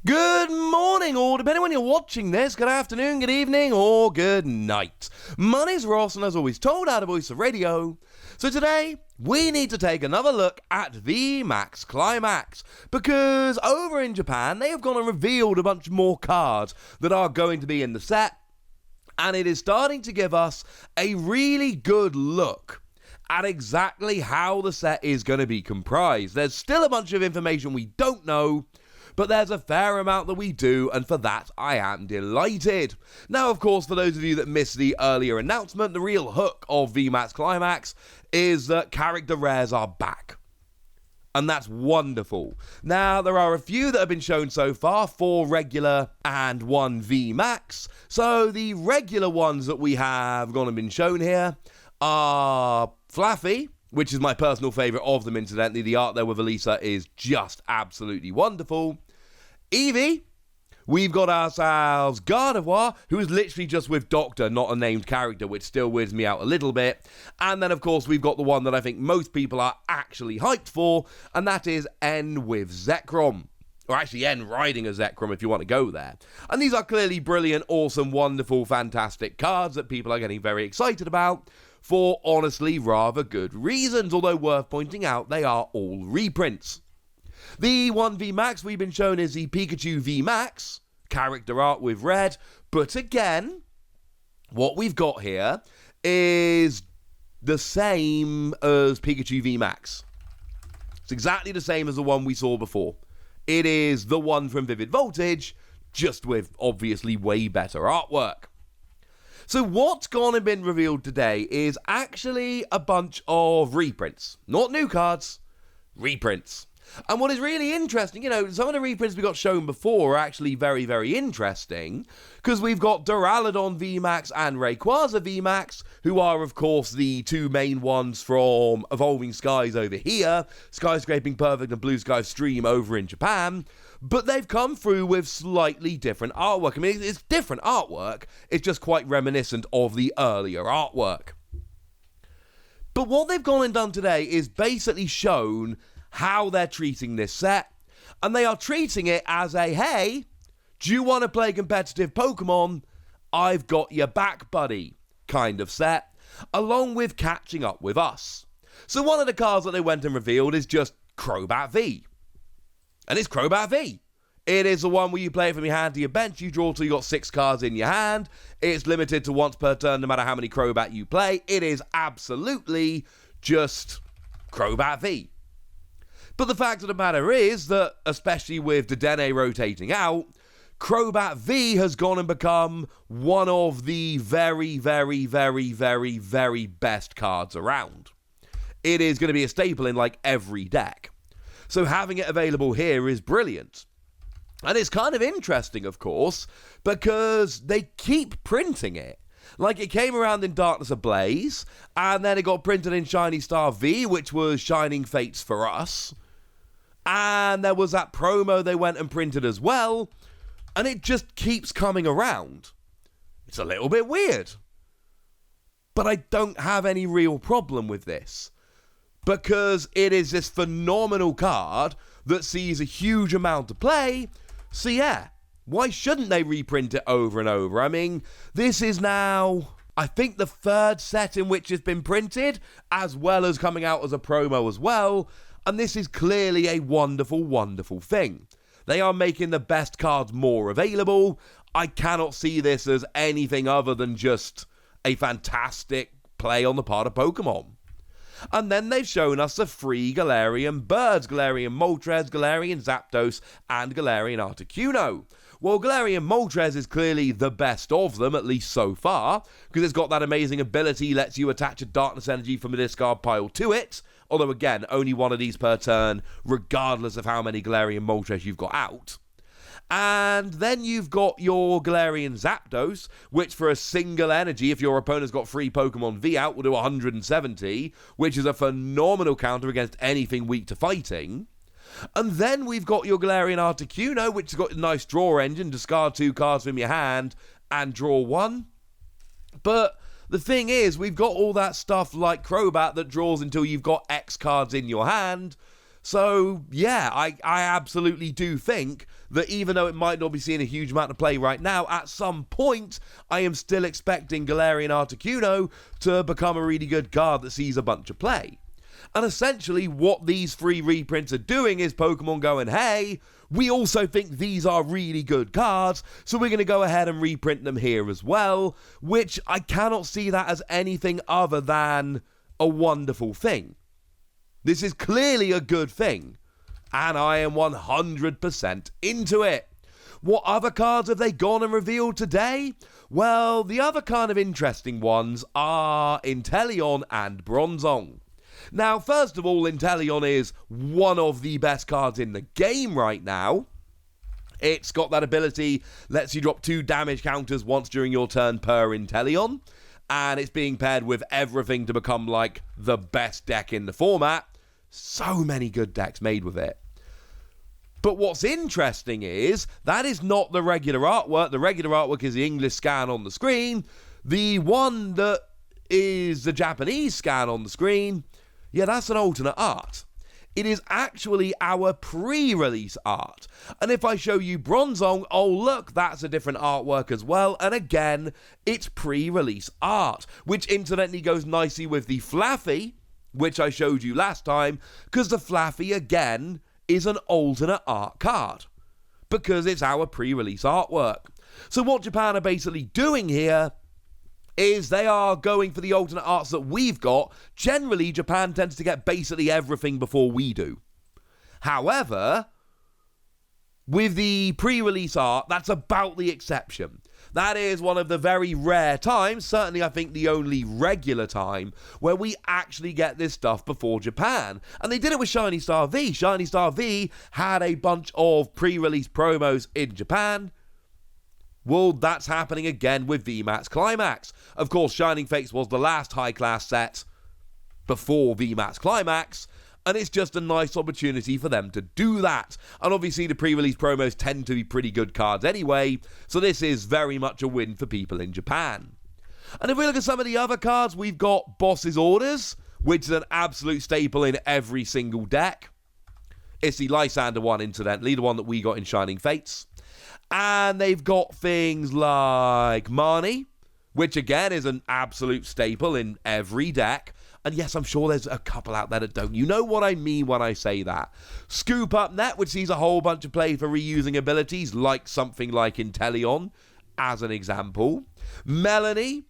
Good morning, or depending on when you're watching this, good afternoon, good evening, or good night. My name's Ross, and as always told out of Voice of Radio. So today, we need to take another look at VMAX Climax, because over in Japan, they have gone and revealed a bunch more cards that are going to be in the set, and it is starting to give us a really good look at exactly how the set is going to be comprised. There's still a bunch of information we don't know, but there's a fair amount that we do, and for that I am delighted. Now, of course, for those of you that missed the earlier announcement, the real hook of VMAX Climax is that character rares are back. And that's wonderful. Now, there are a few that have been shown so far, 4 regular and 1 VMAX. So the regular ones that we have gone and been shown here are Flaffy, which is my personal favourite of them, incidentally. The art there with Elisa is just absolutely wonderful. Eevee, we've got ourselves Gardevoir, who is literally just with Doctor, not a named character, which still weirds me out a little bit. And then, of course, we've got the one that I think most people are actually hyped for, and that is N with Zekrom. Or actually, N riding a Zekrom, if you want to go there. And these are clearly brilliant, awesome, wonderful, fantastic cards that people are getting very excited about, for honestly rather good reasons, although worth pointing out they are all reprints. The 1 VMAX we've been shown is the Pikachu VMAX, character art with red, but again, what we've got here is the same as Pikachu VMAX. It's exactly the same as the one we saw before. It is the one from Vivid Voltage, just with obviously way better artwork. So what's gone and been revealed today is actually a bunch of reprints. Not new cards, reprints. And what is really interesting, some of the reprints we got shown before are actually very, very interesting, because we've got Duraludon VMAX and Rayquaza VMAX, who are, of course, the 2 main ones from Evolving Skies over here, Skyscraping Perfect and Blue Sky Stream over in Japan, but they've come through with slightly different artwork. I mean, it's different artwork, it's just quite reminiscent of the earlier artwork. But what they've gone and done today is basically shown how they're treating this set, and they are treating it as a, hey, do you want to play competitive Pokemon? I've got your back, buddy, kind of set, along with catching up with us. So one of the cards that they went and revealed is just Crobat V, and it's Crobat V. It is the one where you play it from your hand to your bench, you draw till you got 6 cards in your hand, it's limited to once per turn no matter how many Crobat you play. It is absolutely just Crobat V. But the fact of the matter is that, especially with Dedenne rotating out, Crobat V has gone and become one of the very, very, very, very, very best cards around. It is going to be a staple in like every deck. So having it available here is brilliant. And it's kind of interesting, of course, because they keep printing it. Like, it came around in Darkness Ablaze, and then it got printed in Shiny Star V, which was Shining Fates for us. And there was that promo they went and printed as well, and it just keeps coming around. It's a little bit weird. But I don't have any real problem with this, because it is this phenomenal card that sees a huge amount of play, so yeah, why shouldn't they reprint it over and over? I mean, this is now, I think, the 3rd set in which it's been printed, as well as coming out as a promo as well, and this is clearly a wonderful, wonderful thing. They are making the best cards more available. I cannot see this as anything other than just a fantastic play on the part of Pokemon. And then they've shown us the 3 Galarian birds, Galarian Moltres, Galarian Zapdos, and Galarian Articuno. Well, Galarian Moltres is clearly the best of them, at least so far, because it's got that amazing ability, lets you attach a darkness energy from a discard pile to it, although again, only one of these per turn, regardless of how many Galarian Moltres you've got out. And then you've got your Galarian Zapdos, which for a single energy, if your opponent's got 3 Pokemon V out, will do 170, which is a phenomenal counter against anything weak to fighting. And then we've got your Galarian Articuno, which has got a nice draw engine, discard 2 cards from your hand and draw 1. But the thing is, we've got all that stuff like Crobat that draws until you've got X cards in your hand. So, yeah, I absolutely do think that even though it might not be seeing a huge amount of play right now, at some point, I am still expecting Galarian Articuno to become a really good card that sees a bunch of play. And essentially, what these free reprints are doing is Pokemon going, hey, we also think these are really good cards, so we're going to go ahead and reprint them here as well, which I cannot see that as anything other than a wonderful thing. This is clearly a good thing, and I am 100% into it. What other cards have they gone and revealed today? Well, the other kind of interesting ones are Inteleon and Bronzong. Now, first of all, Inteleon is one of the best cards in the game right now. It's got that ability, lets you drop 2 damage counters once during your turn per Inteleon, and it's being paired with everything to become like the best deck in the format. So many good decks made with it. But what's interesting is that is not the regular artwork. The regular artwork is the English scan on the screen. The one that is the Japanese scan on the screen, yeah, that's an alternate art. It is actually our pre-release art. And if I show you Bronzong, oh look, that's a different artwork as well. And again, it's pre-release art, which incidentally goes nicely with the Flaffy, which I showed you last time, because the Flaffy, again, is an alternate art card, because it's our pre-release artwork. So what Japan are basically doing here is they are going for the alternate arts that we've got. Generally, Japan tends to get basically everything before we do. However, with the pre-release art, that's about the exception. That is one of the very rare times, certainly I think the only regular time, where we actually get this stuff before Japan. And they did it with Shiny Star V. Shiny Star V had a bunch of pre-release promos in Japan. Well, that's happening again with VMAX Climax. Of course, Shining Fates was the last high-class set before VMAX Climax, and it's just a nice opportunity for them to do that. And obviously, the pre-release promos tend to be pretty good cards anyway, so this is very much a win for people in Japan. And if we look at some of the other cards, we've got Boss's Orders, which is an absolute staple in every single deck. It's the Lysander one, incidentally, the one that we got in Shining Fates. And they've got things like Marnie, which again is an absolute staple in every deck. And yes, I'm sure there's a couple out there that don't. You know what I mean when I say that. Scoop Up Net, which sees a whole bunch of play for reusing abilities, like something like Inteleon, as an example. Melanie,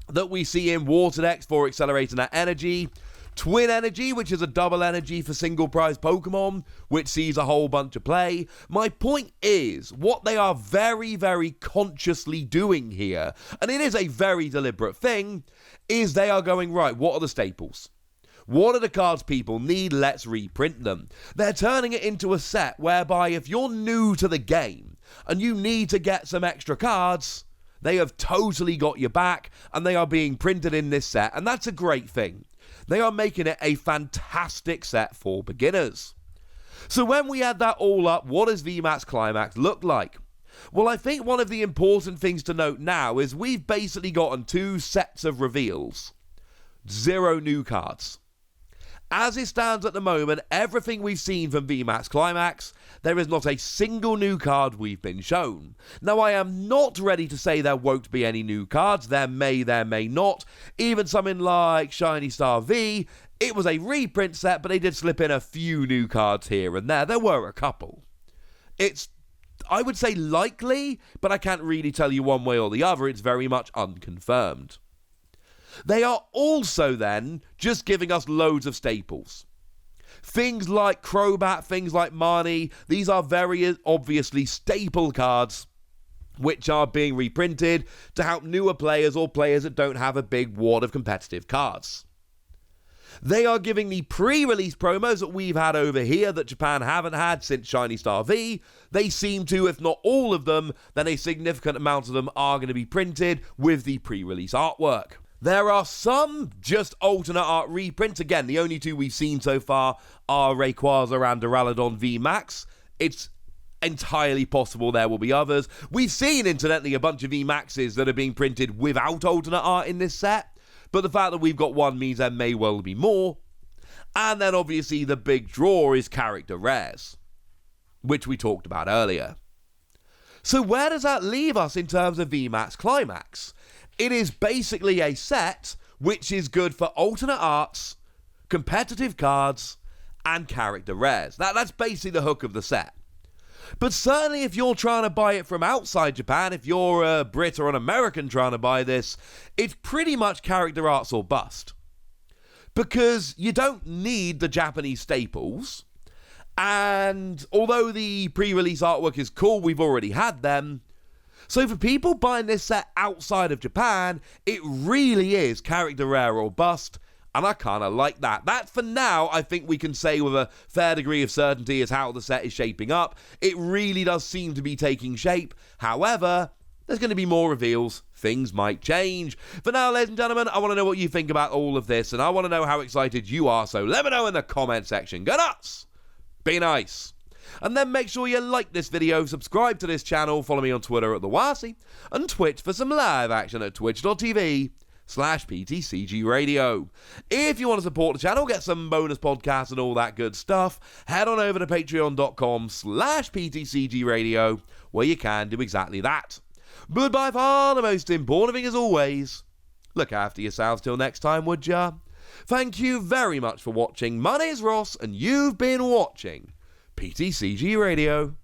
that we see in Water decks for accelerating that energy. Twin Energy, which is a double energy for single prize Pokemon, which sees a whole bunch of play. My point is, what they are very, very consciously doing here, and it is a very deliberate thing, is they are going, right, what are the staples? What are the cards people need? Let's reprint them. They're turning it into a set whereby if you're new to the game and you need to get some extra cards, they have totally got your back and they are being printed in this set, and that's a great thing. They are making it a fantastic set for beginners. So when we add that all up, what does VMAX Climax look like? Well, I think one of the important things to note now is we've basically gotten 2 sets of reveals. 0 new cards. As it stands at the moment, everything we've seen from VMAX Climax, there is not a single new card we've been shown. Now, I am not ready to say there won't be any new cards. There may not. Even something like Shiny Star V, it was a reprint set, but they did slip in a few new cards here and there. There were a couple. It's, I would say, likely, but I can't really tell you one way or the other. It's very much unconfirmed. They are also then just giving us loads of staples. Things like Crobat, things like Marnie, these are very obviously staple cards which are being reprinted to help newer players or players that don't have a big wad of competitive cards. They are giving the pre-release promos that we've had over here that Japan haven't had since Shiny Star V. They seem to, if not all of them, then a significant amount of them are going to be printed with the pre-release artwork. There are some just alternate art reprints. Again, the only 2 we've seen so far are Rayquaza and Duraludon VMAX. It's entirely possible there will be others. We've seen, incidentally, a bunch of VMAXs that are being printed without alternate art in this set, but the fact that we've got 1 means there may well be more. And then obviously the big draw is character rares, which we talked about earlier. So where does that leave us in terms of VMAX Climax? It is basically a set which is good for alternate arts, competitive cards, and character rares. That's basically the hook of the set. But certainly if you're trying to buy it from outside Japan, if you're a Brit or an American trying to buy this, it's pretty much character arts or bust. Because you don't need the Japanese staples, and although the pre-release artwork is cool, we've already had them. So for people buying this set outside of Japan, it really is character rare or bust, and I kind of like that. That, for now, I think we can say with a fair degree of certainty is how the set is shaping up. It really does seem to be taking shape. However, there's going to be more reveals. Things might change. For now, ladies and gentlemen, I want to know what you think about all of this, and I want to know how excited you are, so let me know in the comment section. Go nuts! Be nice. And then make sure you like this video, subscribe to this channel, follow me on Twitter at TheWasi, and Twitch for some live action at twitch.tv/PTCG Radio. If you want to support the channel, get some bonus podcasts and all that good stuff, head on over to patreon.com/PTCG Radio, where you can do exactly that. But by far the most important thing, as always, look after yourselves till next time, would ya? Thank you very much for watching. My name's Ross, and you've been watching PTCG Radio.